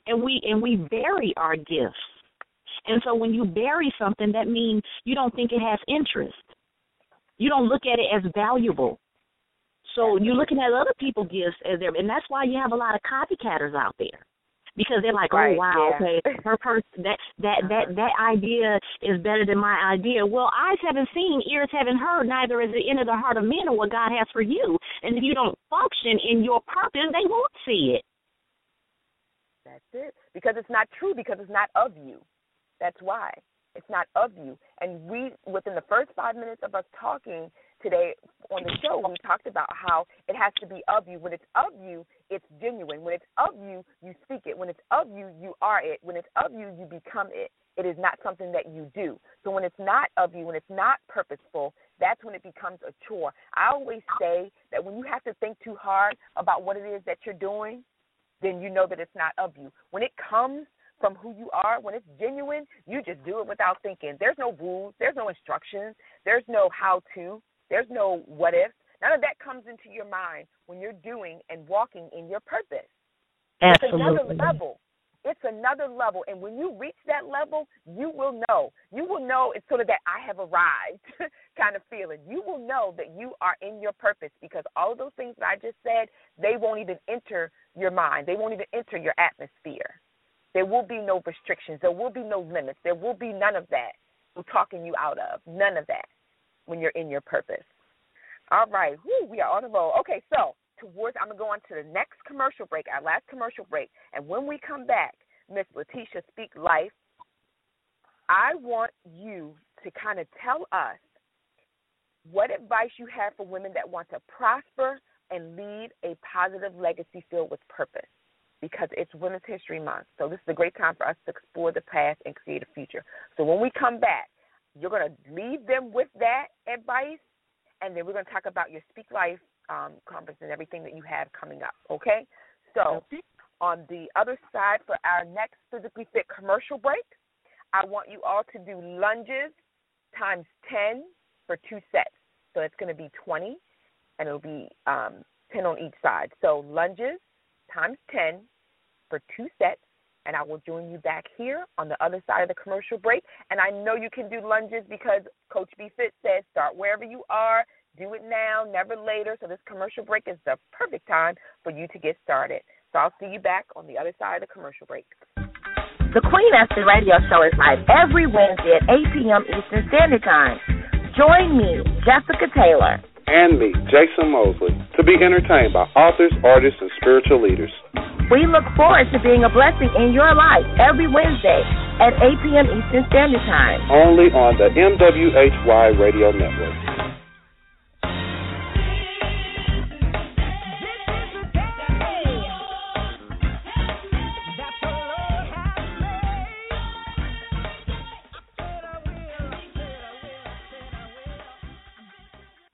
And we bury our gifts. And so when you bury something, that means you don't think it has interest. You don't look at it as valuable. So you're looking at other people's gifts as their, and that's why you have a lot of copycatters out there, because they're like, oh wow, okay, her person, that idea is better than my idea. Well, eyes haven't seen, ears haven't heard, neither is it entered the heart of men or what God has for you. And if you don't function in your purpose, they won't see it. That's it, because it's not true, because it's not of you. That's why it's not of you. And we, within the first 5 minutes of us talking today on the show, we talked about how it has to be of you. When it's of you, it's genuine. When it's of you, you speak it. When it's of you, you are it. When it's of you, you become it. It is not something that you do. So when it's not of you, when it's not purposeful, that's when it becomes a chore. I always say that when you have to think too hard about what it is that you're doing, then you know that it's not of you. When it comes from who you are, when it's genuine, you just do it without thinking. There's no rules. There's no instructions. There's no how-to. There's no what if. None of that comes into your mind when you're doing and walking in your purpose. Absolutely. It's another level. It's another level. And when you reach that level, you will know. You will know it's sort of that I have arrived kind of feeling. You will know that you are in your purpose, because all of those things that I just said, they won't even enter your mind. They won't even enter your atmosphere. There will be no restrictions. There will be no limits. There will be none of that we're talking you out of. None of that when you're in your purpose. All right. We are on the roll. Okay, so I'm going to go on to the next commercial break, our last commercial break. And when we come back, Miss Letitia Speak Life, I want you to kind of tell us what advice you have for women that want to prosper and lead a positive legacy filled with purpose, because it's Women's History Month. So this is a great time for us to explore the past and create a future. So when we come back, you're going to leave them with that advice, and then we're going to talk about your Speak Life conference and everything that you have coming up, okay? So on the other side, for our next Physically Fit commercial break, I want you all to do lunges times 10 for 2 sets. So it's going to be 20, and it'll be 10 on each side. So lunges times 10 for 2 sets, and I will join you back here on the other side of the commercial break. And I know you can do lunges because Coach B Fit says start wherever you are, do it now, never later. So this commercial break is the perfect time for you to get started. So I'll see you back on the other side of the commercial break. The Queen Esther Radio Show is live every Wednesday at 8 p.m. Eastern Standard Time. Join me, Jessica Taylor, and me, Jason Mosley, to be entertained by authors, artists, and spiritual leaders. We look forward to being a blessing in your life every Wednesday at 8 p.m. Eastern Standard Time. Only on the MWHY Radio Network.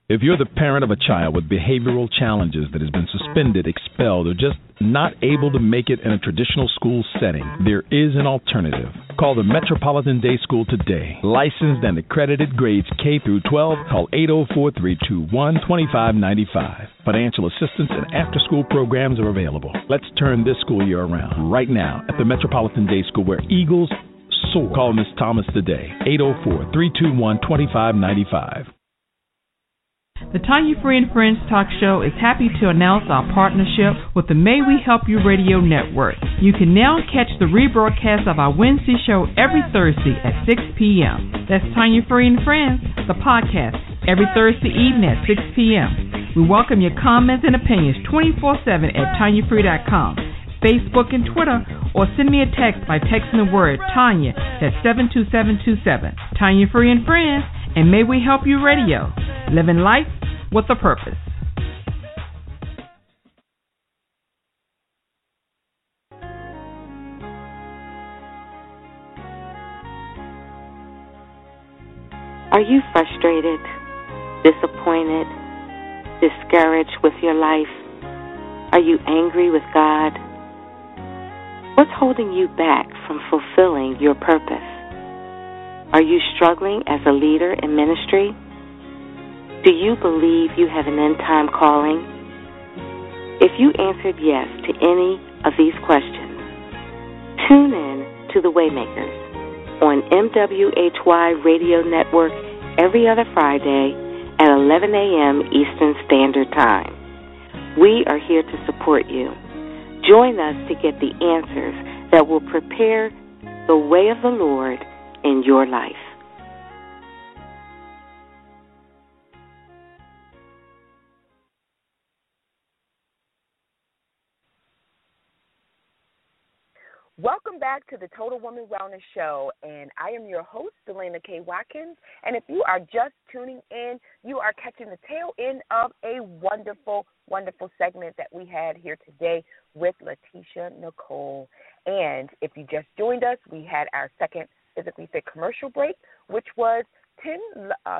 If you're the parent of a child with behavioral challenges that has been suspended, expelled, or just not able to make it in a traditional school setting, there is an alternative. Call the Metropolitan Day School today. Licensed and accredited grades K through 12. Call 804-321-2595. Financial assistance and after-school programs are available. Let's turn this school year around right now at the Metropolitan Day School, where Eagles soar. Call Ms. Thomas today. 804-321-2595. The Tanya Free and Friends Talk Show is happy to announce our partnership with the May We Help You Radio Network. You can now catch the rebroadcast of our Wednesday show every Thursday at 6 p.m. That's Tanya Free and Friends, the podcast, every Thursday evening at 6 p.m. We welcome your comments and opinions 24/7 at TanyaFree.com, Facebook and Twitter, or send me a text by texting the word Tanya, that's 72727. Tanya Free and Friends, and May We Help You Radio. Living life with a purpose. Are you frustrated, disappointed, discouraged with your life? Are you angry with God? What's holding you back from fulfilling your purpose? Are you struggling as a leader in ministry? Do you believe you have an end-time calling? If you answered yes to any of these questions, tune in to The Waymakers on MWHY Radio Network every other Friday at 11 a.m. Eastern Standard Time. We are here to support you. Join us to get the answers that will prepare the way of the Lord in your life. Welcome back to the Total Woman Wellness Show, and I am your host, Delana K. Watkins, and if you are just tuning in, you are catching the tail end of a wonderful, wonderful segment that we had here today with Letitia Nicole. And if you just joined us, we had our second Physically Fit commercial break, which was 10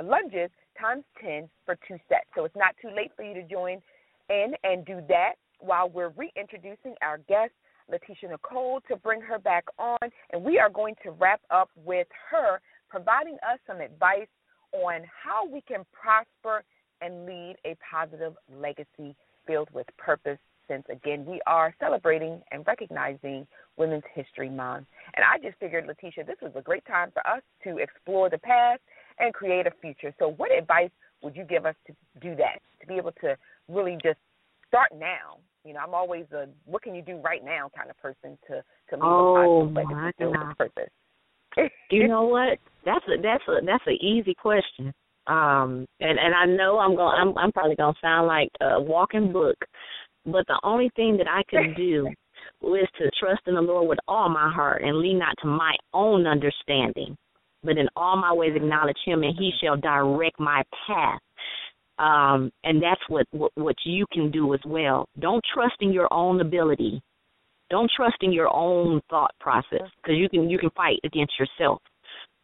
lunges times 10 for 2 sets. So it's not too late for you to join in and do that while we're reintroducing our guest, Letitia Nicole, to bring her back on. And we are going to wrap up with her providing us some advice on how we can prosper and lead a positive legacy filled with purpose, since, again, we are celebrating and recognizing Women's History Month. And I just figured, Letitia, this was a great time for us to explore the past and create a future. So what advice would you give us to do that, to be able to really just start now? You know, I'm always a what can you do right now kind of person to leave a positive legacy filled with purpose. You know what? That's an easy question. And I know I'm probably gonna sound like a walking book, but the only thing that I can do is to trust in the Lord with all my heart and lean not to my own understanding, but in all my ways acknowledge Him, and He shall direct my path. And that's what you can do as well. Don't trust in your own ability. Don't trust in your own thought process, because you can fight against yourself.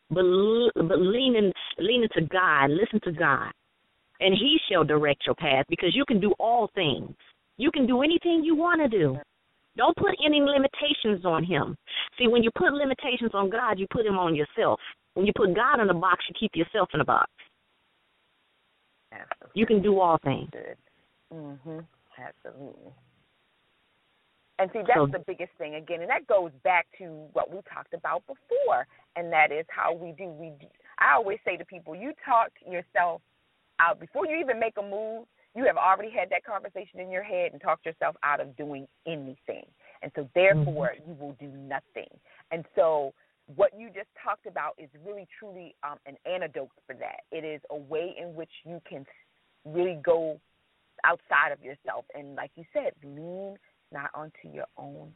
But lean into God. Listen to God, and he shall direct your path, because you can do all things. You can do anything you want to do. Don't put any limitations on him. See, when you put limitations on God, you put him on yourself. When you put God in a box, you keep yourself in a box. Absolutely. You can do all things. Good. Absolutely. And see, that's the biggest thing again, and that goes back to what we talked about before, and that is how we do. I always say to people, you talk yourself out before you even make a move. You have already had that conversation in your head and talked yourself out of doing anything, and so therefore you will do nothing. And so what you just talked about is really truly an antidote for that. It is a way in which you can really go outside of yourself and, like you said, lean not onto your own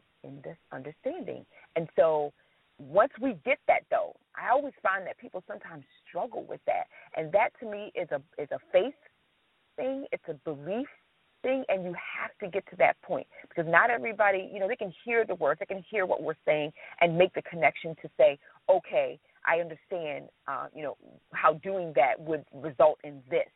understanding. And so once we get that, though, I always find that people sometimes struggle with that. And that, to me, is a faith thing. It's a belief thing, and you have to get to that point, because not everybody, they can hear the words, they can hear what we're saying and make the connection to say, okay, I understand, how doing that would result in this.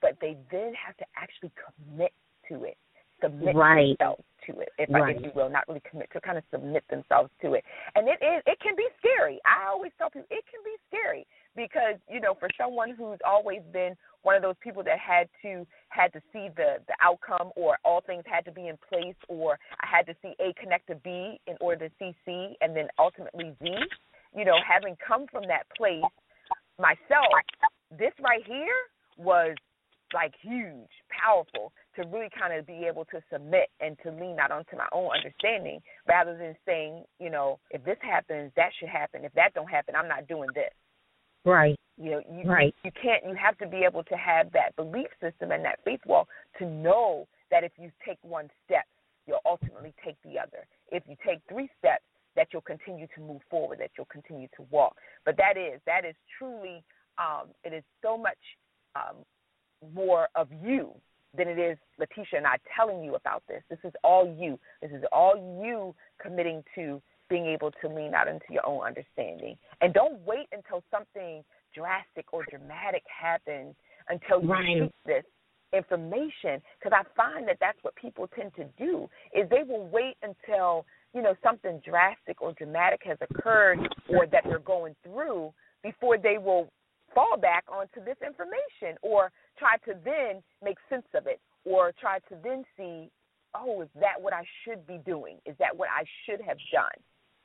But they then have to actually commit to it. Submit themselves to it, if you will, not really commit to, kind of submit themselves to it. And it can be scary. I always tell people it can be scary because, for someone who's always been one of those people that had to see the outcome, or all things had to be in place, or I had to see A connect to B in order to see C and then ultimately Z, having come from that place myself, this right here was like huge, powerful, to really kind of be able to submit and to lean not onto my own understanding, rather than saying, if this happens, that should happen. If that don't happen, I'm not doing this. Right. You can't. You have to be able to have that belief system and that faith wall to know that if you take one step, you'll ultimately take the other. If you take 3 steps, that you'll continue to move forward, that you'll continue to walk. But that is truly, it is so much more of you than it is Letitia and I telling you about this. This is all you. This is all you committing to being able to lean out into your own understanding. And don't wait until something drastic or dramatic happens until you seek this information, because I find that that's what people tend to do, is they will wait until, something drastic or dramatic has occurred or that they're going through before they will fall back onto this information, or try to then make sense of it, or try to then see, oh, is that what I should be doing? Is that what I should have done?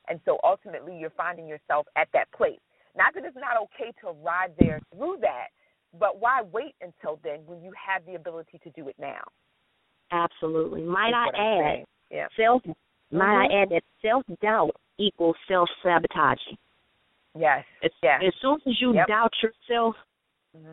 And so ultimately you're finding yourself at that place. Not that it's not okay to ride there through that, but why wait until then when you have the ability to do it now? Absolutely. Might I add that self-doubt equals self-sabotaging. Yes. As soon as you doubt yourself,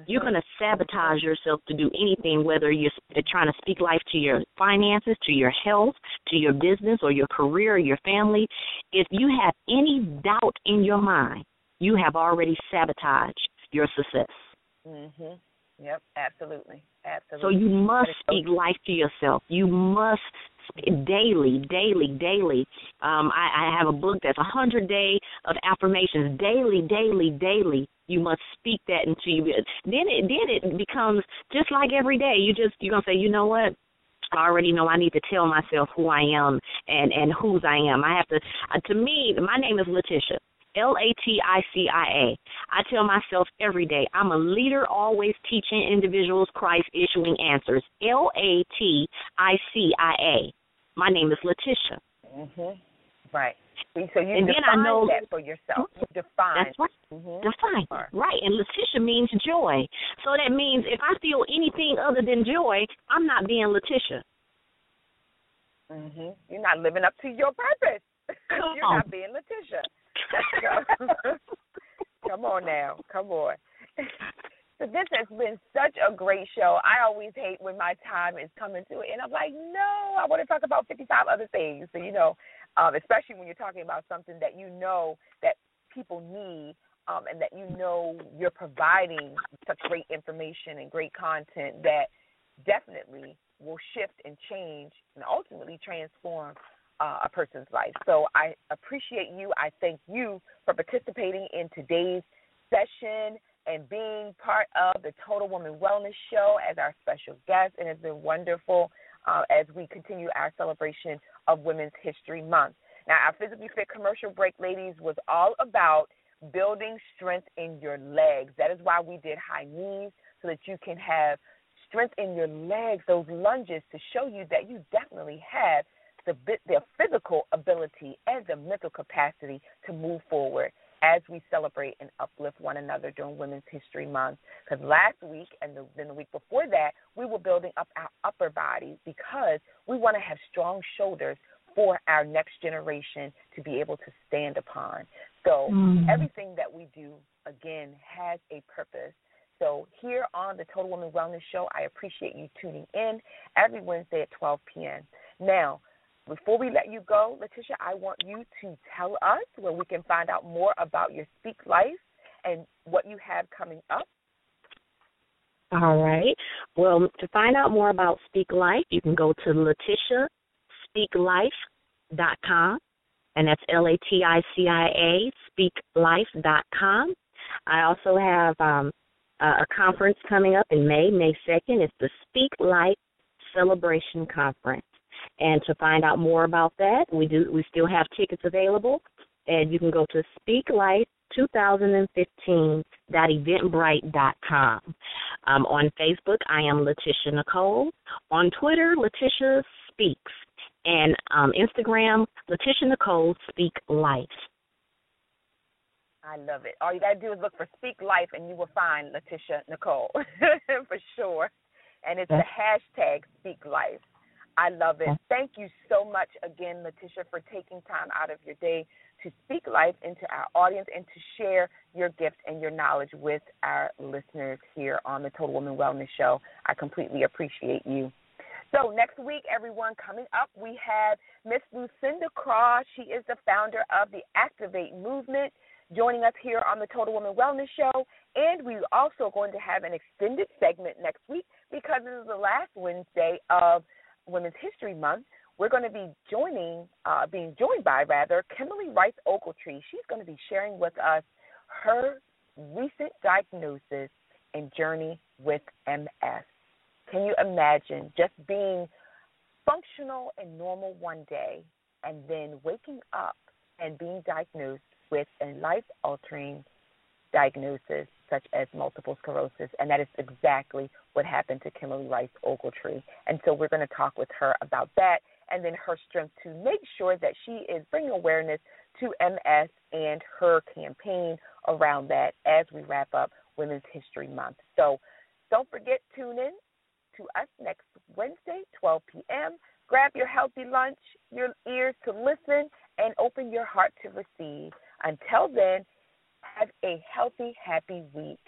you're going to sabotage yourself to do anything, whether you're trying to speak life to your finances, to your health, to your business, or your career, or your family. If you have any doubt in your mind, you have already sabotaged your success. Yep, absolutely. So you must speak life to yourself. You must daily. I have a book that's 100-day of affirmations. Daily. You must speak that into you. Then it becomes just like every day. You're gonna say, you know what? I already know I need to tell myself who I am and whose I am. I have to. To me, my name is Letitia. Laticia. I tell myself every day, I'm a leader, always teaching individuals Christ, issuing answers. Laticia. My name is Letitia. Right. So you and define then I know that for yourself. You define. That's right. Define. Right. And Letitia means joy. So that means if I feel anything other than joy, I'm not being Letitia. You're not living up to your purpose. You're not being Letitia. Come on now. Come on. So this has been such a great show. I always hate when my time is coming to it, and I'm like, no, I want to talk about 55 other things. So, especially when you're talking about something that that people need, and that you're providing such great information and great content that definitely will shift and change and ultimately transform a person's life. So I appreciate you. I thank you for participating in today's session and being part of the Total Woman Wellness Show as our special guest. And it's been wonderful as we continue our celebration of Women's History Month. Now, our Physically Fit commercial break, ladies, was all about building strength in your legs. That is why we did high knees, so that you can have strength in your legs, those lunges, to show you that you definitely have the physical ability and the mental capacity to move forward as we celebrate and uplift one another during Women's History Month. Because last week and then the week before that, we were building up our upper body because we want to have strong shoulders for our next generation to be able to stand upon. So everything that we do, again, has a purpose. So here on the Total Woman Wellness Show, I appreciate you tuning in every Wednesday at 12 p.m. Now, before we let you go, Letitia, I want you to tell us where we can find out more about your Speak Life and what you have coming up. All right. Well, to find out more about Speak Life, you can go to LetitiaSpeakLife.com, and that's LATICIA, SpeakLife.com. I also have a conference coming up in May 2nd. It's the Speak Life Celebration Conference. And to find out more about that, we still have tickets available, and you can go to speaklife2015.eventbrite.com. On Facebook, I am Letitia Nicole. On Twitter, Letitia Speaks. And Instagram, Letitia Nicole Speak Life. I love it. All you got to do is look for Speak Life, and you will find Letitia Nicole for sure. And it's the hashtag Speak Life. I love it. Thank you so much again, Letitia, for taking time out of your day to speak life into our audience and to share your gift and your knowledge with our listeners here on the Total Woman Wellness Show. I completely appreciate you. So next week, everyone, coming up, we have Miss Lucinda Cross. She is the founder of the Activate Movement, joining us here on the Total Woman Wellness Show. And we're also going to have an extended segment next week because this is the last Wednesday of Women's History Month. We're going to be being joined by Kimberly Rice Ogletree. She's going to be sharing with us her recent diagnosis and journey with MS. Can you imagine just being functional and normal one day and then waking up and being diagnosed with a life-altering diagnosis such as multiple sclerosis? And that is exactly what happened to Kimberly Rice Ogletree. And so we're going to talk with her about that and then her strength to make sure that she is bringing awareness to MS and her campaign around that as we wrap up Women's History Month. So don't forget, tune in to us next Wednesday, 12 p.m. Grab your healthy lunch, your ears to listen, and open your heart to receive. Until then, have a healthy, happy week.